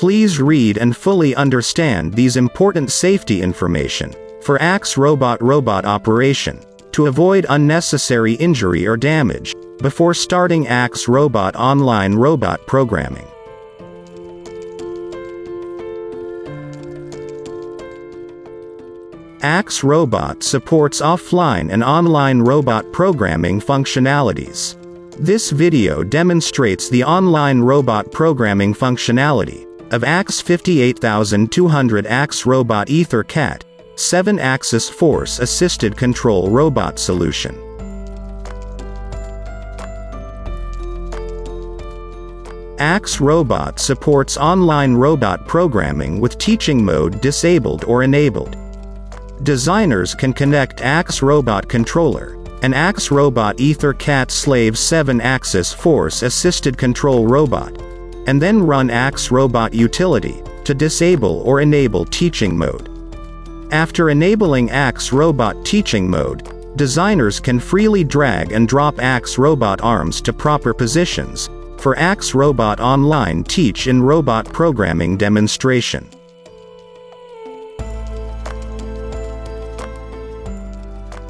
Please read and fully understand these important safety information for AxRobot robot operation to avoid unnecessary injury or damage before starting AxRobot online robot programming. AxRobot supports offline and online robot programming functionalities. This video demonstrates the online robot programming functionality of AX58200 AxRobot EtherCAT 7-axis force-assisted control robot solution. AxRobot supports online robot programming with teaching mode disabled or enabled. Designers can connect AxRobot controller and AxRobot EtherCAT slave 7-axis force-assisted control robot, and then run AxRobot utility to disable or enable teaching mode. After enabling AxRobot teaching mode, designers can freely drag and drop AxRobot arms to proper positions for AxRobot online teach in robot programming demonstration.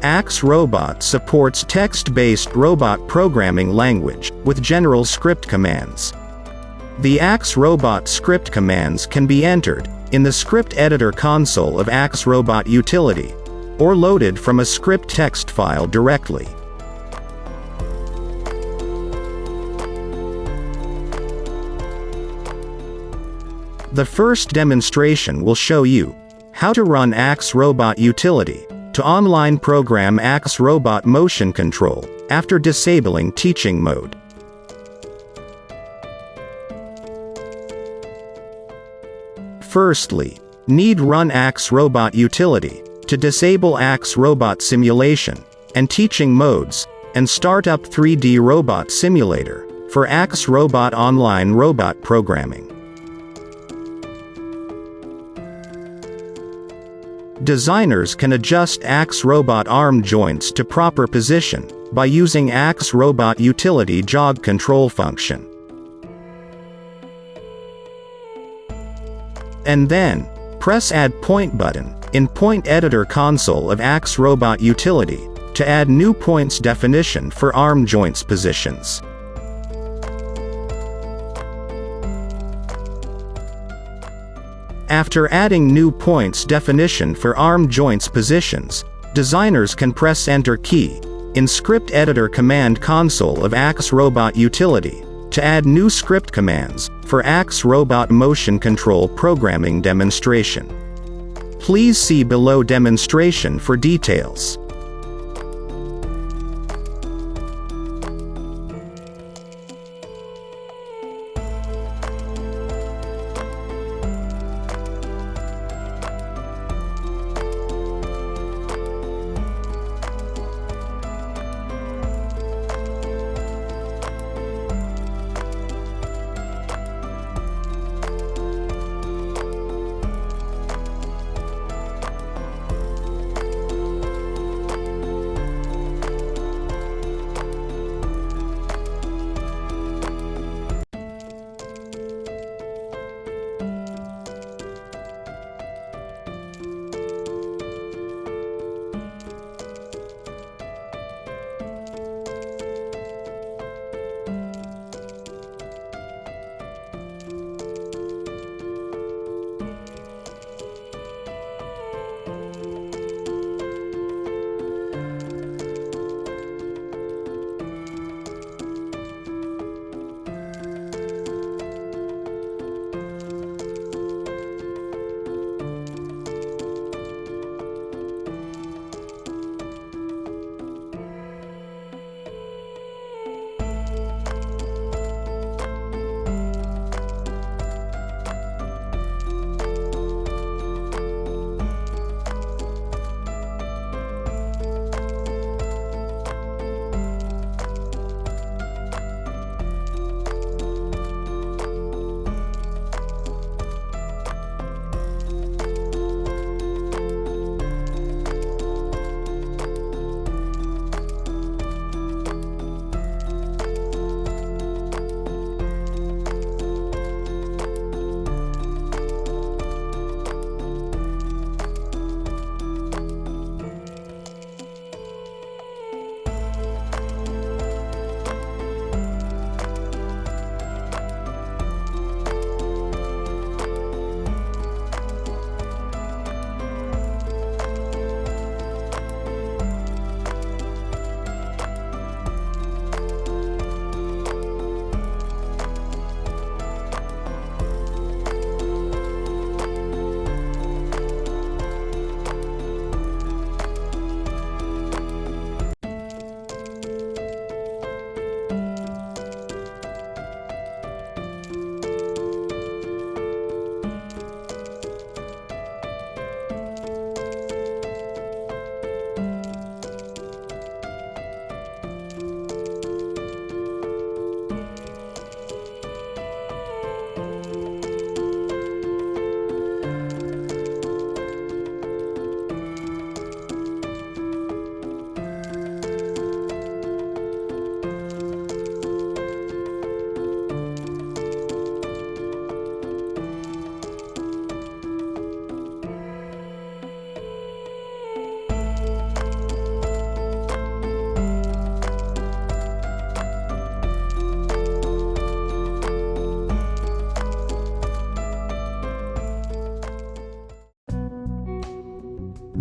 AxRobot supports text-based robot programming language with general script commands. The AxRobot script commands can be entered in the script editor console of AxRobot utility, or loaded from a script text file directly. The first demonstration will show you how to run AxRobot utility to online program AxRobot motion control after disabling teaching mode. Firstly, need run AxRobot utility to disable AxRobot simulation and teaching modes, and start up 3D robot simulator for AxRobot online robot programming. Designers can adjust AxRobot arm joints to proper position by using AxRobot utility jog control function. And then, press Add Point button in Point Editor console of AxRobot utility to add new points definition for arm joints positions. After adding new points definition for arm joints positions, designers can press Enter key in Script Editor command console of AxRobot utility to add new script commands for AxRobot motion control programming demonstration. Please see below demonstration for details.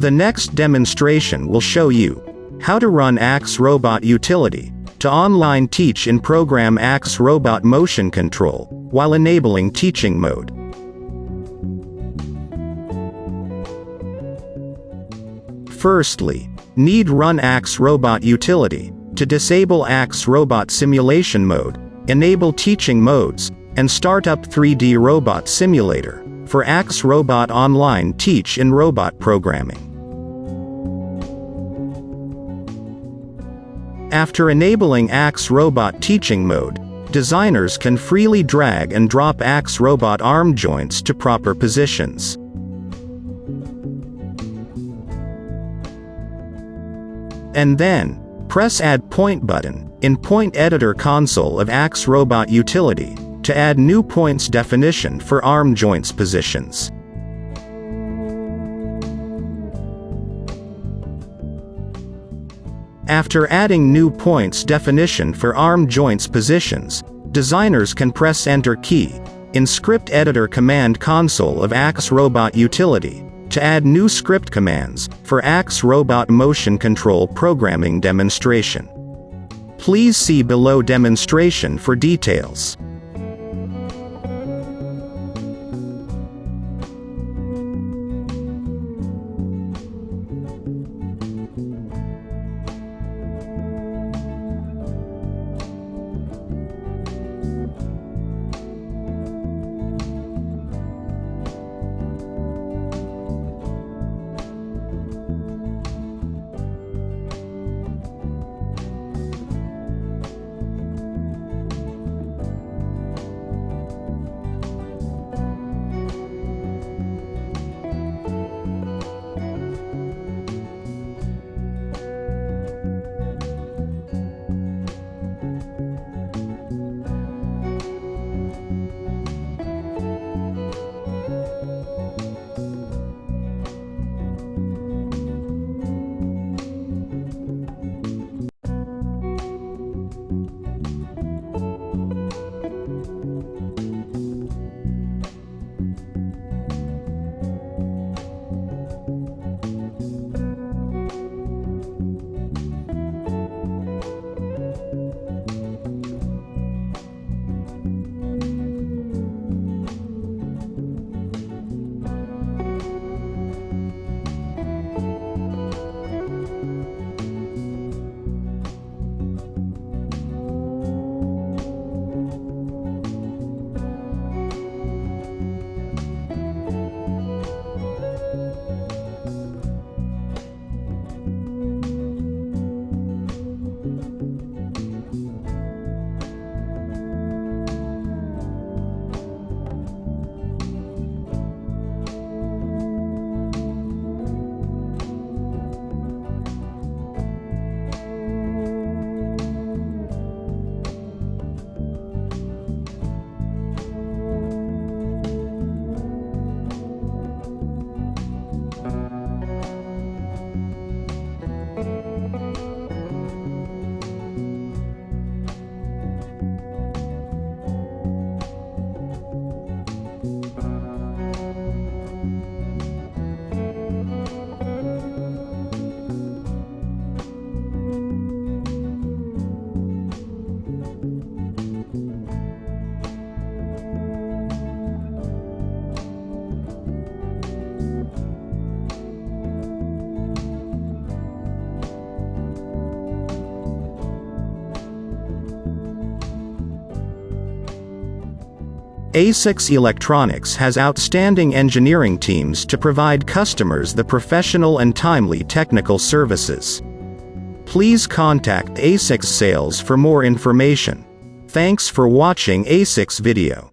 The next demonstration will show you how to run AxRobot utility to online teach in program AxRobot motion control while enabling teaching mode. Firstly, need run AxRobot utility to disable AxRobot simulation mode, enable teaching modes, and start up 3D robot simulator for AxRobot online teach in robot programming. After enabling AxRobot teaching mode, designers can freely drag and drop AxRobot arm joints to proper positions. And then, press Add Point button in Point Editor console of AxRobot utility to add new points definition for arm joints positions. After adding new points definition for arm joints positions, designers can press Enter key in Script Editor command console of AxRobot utility to add new script commands for AxRobot motion control programming demonstration. Please see below demonstration for details. ASIX Electronics has outstanding engineering teams to provide customers the professional and timely technical services. Please contact ASIX Sales for more information. Thanks for watching ASIX video.